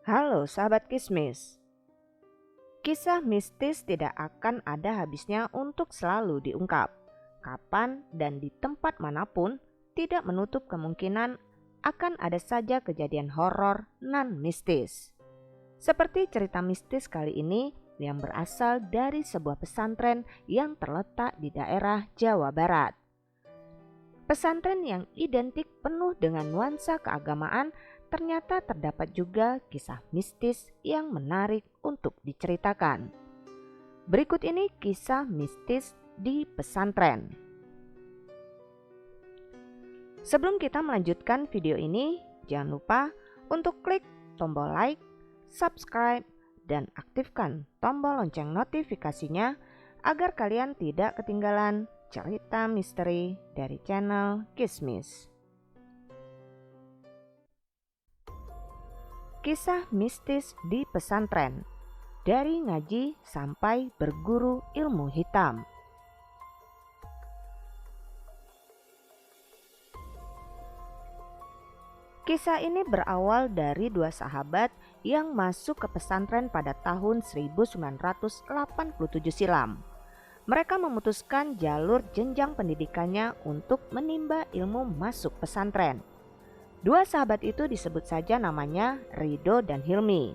Halo sahabat Kismis. Kisah mistis tidak akan ada habisnya untuk selalu diungkap. Kapan dan di tempat manapun tidak menutup kemungkinan akan ada saja kejadian horor non-mistis. Seperti cerita mistis kali ini yang berasal dari sebuah pesantren yang terletak di daerah Jawa Barat. Pesantren yang identik penuh dengan nuansa keagamaan, ternyata terdapat juga kisah mistis yang menarik untuk diceritakan. Berikut ini kisah mistis di pesantren. Sebelum kita melanjutkan video ini, jangan lupa untuk klik tombol like, subscribe, dan aktifkan tombol lonceng notifikasinya agar kalian tidak ketinggalan cerita misteri dari channel Kismis. Kisah mistis di pesantren, dari ngaji sampai berguru ilmu hitam. Kisah ini berawal dari dua sahabat yang masuk ke pesantren pada tahun 1987 silam. Mereka memutuskan jalur jenjang pendidikannya untuk menimba ilmu masuk pesantren. Dua sahabat itu disebut saja namanya Ridho dan Hilmi.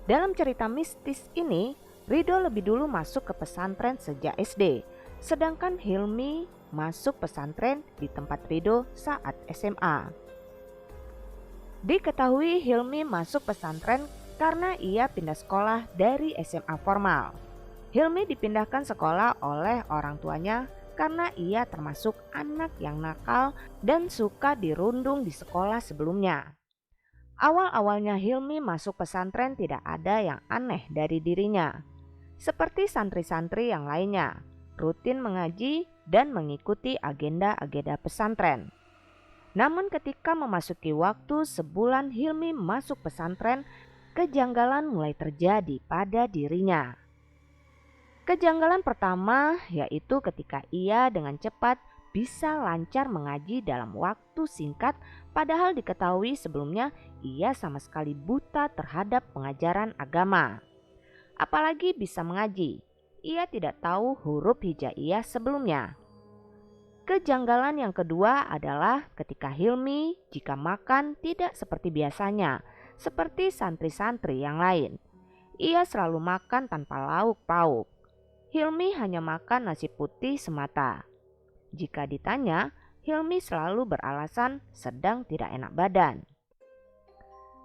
Dalam cerita mistis ini, Ridho lebih dulu masuk ke pesantren sejak SD, sedangkan Hilmi masuk pesantren di tempat Ridho saat SMA. Diketahui Hilmi masuk pesantren karena ia pindah sekolah dari SMA formal. Hilmi dipindahkan sekolah oleh orang tuanya karena ia termasuk anak yang nakal dan suka dirundung di sekolah sebelumnya. Awal-awalnya Hilmi masuk pesantren tidak ada yang aneh dari dirinya. Seperti santri-santri yang lainnya, rutin mengaji dan mengikuti agenda-agenda pesantren. Namun ketika memasuki waktu sebulan Hilmi masuk pesantren, kejanggalan mulai terjadi pada dirinya. Kejanggalan pertama yaitu ketika ia dengan cepat bisa lancar mengaji dalam waktu singkat, padahal diketahui sebelumnya ia sama sekali buta terhadap pengajaran agama. Apalagi bisa mengaji, ia tidak tahu huruf hijaiyah sebelumnya. Kejanggalan yang kedua adalah ketika Hilmi jika makan tidak seperti biasanya, seperti santri-santri yang lain. Ia selalu makan tanpa lauk pauk. Hilmi hanya makan nasi putih semata. Jika ditanya, Hilmi selalu beralasan sedang tidak enak badan.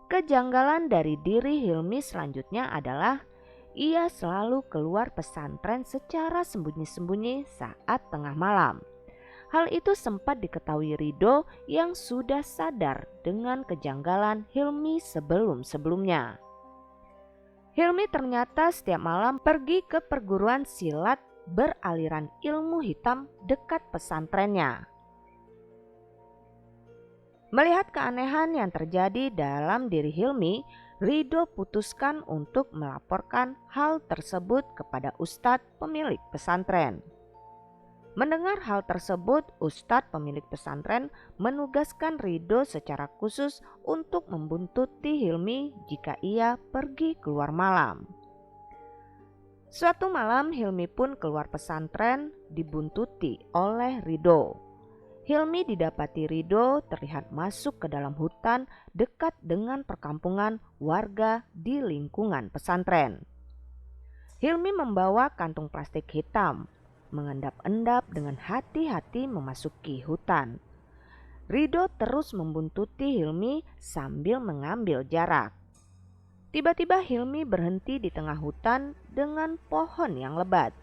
Kejanggalan dari diri Hilmi selanjutnya adalah ia selalu keluar pesantren secara sembunyi-sembunyi saat tengah malam. Hal itu sempat diketahui Ridho yang sudah sadar dengan kejanggalan Hilmi sebelum-sebelumnya. Hilmi ternyata setiap malam pergi ke perguruan silat beraliran ilmu hitam dekat pesantrennya. Melihat keanehan yang terjadi dalam diri Hilmi, Ridho putuskan untuk melaporkan hal tersebut kepada Ustadz pemilik pesantren. Mendengar hal tersebut, Ustadz pemilik pesantren menugaskan Ridho secara khusus untuk membuntuti Hilmi jika ia pergi keluar malam. Suatu malam Hilmi pun keluar pesantren dibuntuti oleh Ridho. Hilmi didapati Ridho terlihat masuk ke dalam hutan dekat dengan perkampungan warga di lingkungan pesantren. Hilmi membawa kantung plastik hitam, mengendap-endap dengan hati-hati memasuki hutan. Ridho terus membuntuti Hilmi sambil mengambil jarak. Tiba-tiba Hilmi berhenti di tengah hutan dengan pohon yang lebat.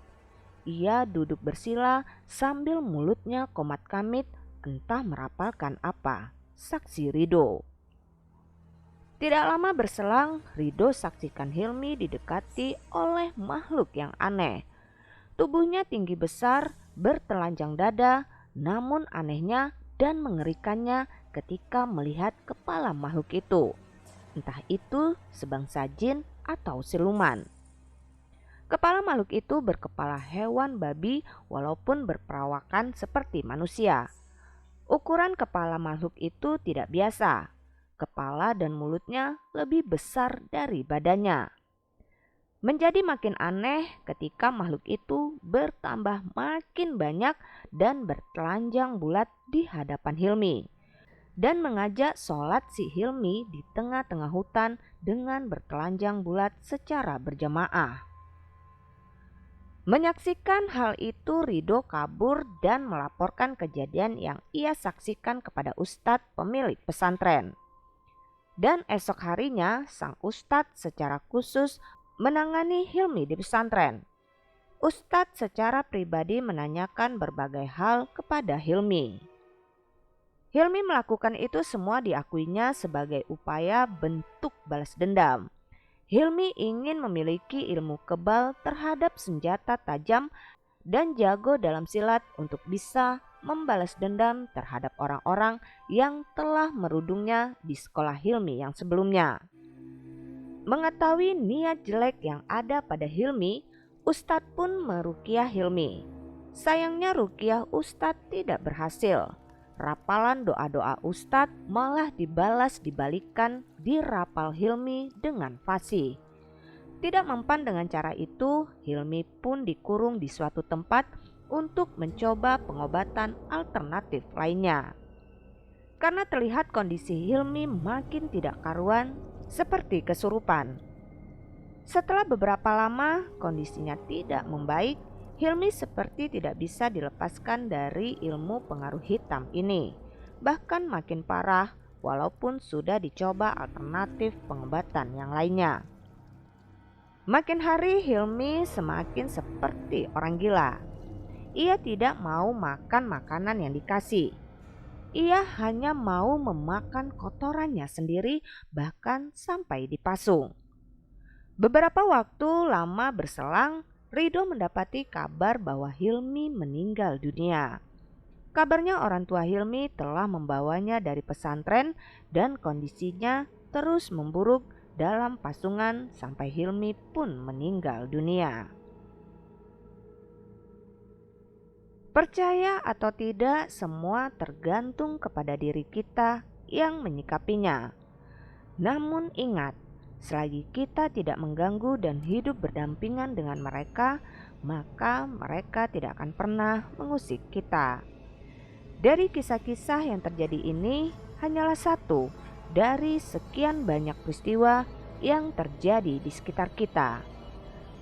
Ia duduk bersila sambil mulutnya komat-kamit entah merapalkan apa, saksi Ridho. Tidak lama berselang, Ridho saksikan Hilmi didekati oleh makhluk yang aneh. Tubuhnya tinggi besar, bertelanjang dada, namun anehnya dan mengerikannya ketika melihat kepala makhluk itu. Entah itu sebangsa jin atau siluman. Kepala makhluk itu berkepala hewan babi walaupun berperawakan seperti manusia. Ukuran kepala makhluk itu tidak biasa. kepala dan mulutnya lebih besar dari badannya. Menjadi makin aneh ketika makhluk itu bertambah makin banyak dan bertelanjang bulat di hadapan Hilmi, dan mengajak sholat si Hilmi di tengah-tengah hutan dengan bertelanjang bulat secara berjamaah. Menyaksikan hal itu, Ridho kabur dan melaporkan kejadian yang ia saksikan kepada ustadz pemilik pesantren. Dan esok harinya sang ustadz secara khusus menangani Hilmi di pesantren. Ustadz secara pribadi menanyakan berbagai hal kepada Hilmi. Hilmi melakukan itu semua diakuinya sebagai upaya bentuk balas dendam. Hilmi ingin memiliki ilmu kebal terhadap senjata tajam dan jago dalam silat untuk bisa membalas dendam terhadap orang-orang yang telah merudungnya di sekolah Hilmi yang sebelumnya. Mengetahui niat jelek yang ada pada Hilmi, Ustadz pun meruqyah Hilmi. Sayangnya ruqyah Ustadz tidak berhasil. Rapalan doa-doa Ustadz malah dibalikan di rapal Hilmi dengan fasih. Tidak mempan dengan cara itu, Hilmi pun dikurung di suatu tempat untuk mencoba pengobatan alternatif lainnya. Karena terlihat kondisi Hilmi makin tidak karuan, seperti kesurupan. Setelah beberapa lama kondisinya tidak membaik, Hilmi seperti tidak bisa dilepaskan dari ilmu pengaruh hitam ini. Bahkan makin parah walaupun sudah dicoba alternatif pengobatan yang lainnya. Makin hari Hilmi semakin seperti orang gila. Ia tidak mau makan makanan yang dikasih. Ia hanya mau memakan kotorannya sendiri, bahkan sampai dipasung. Beberapa waktu lama berselang, Ridho mendapati kabar bahwa Hilmi meninggal dunia. Kabarnya orang tua Hilmi telah membawanya dari pesantren dan kondisinya terus memburuk dalam pasungan sampai Hilmi pun meninggal dunia. Percaya atau tidak, semua tergantung kepada diri kita yang menyikapinya. Namun ingat, selagi kita tidak mengganggu dan hidup berdampingan dengan mereka, maka mereka tidak akan pernah mengusik kita. Dari kisah-kisah yang terjadi ini hanyalah satu dari sekian banyak peristiwa yang terjadi di sekitar kita.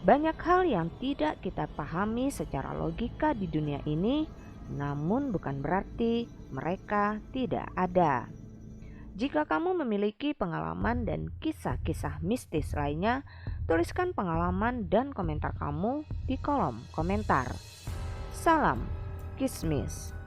Banyak hal yang tidak kita pahami secara logika di dunia ini, namun bukan berarti mereka tidak ada. Jika kamu memiliki pengalaman dan kisah-kisah mistis lainnya, tuliskan pengalaman dan komentar kamu di kolom komentar. Salam Kismis.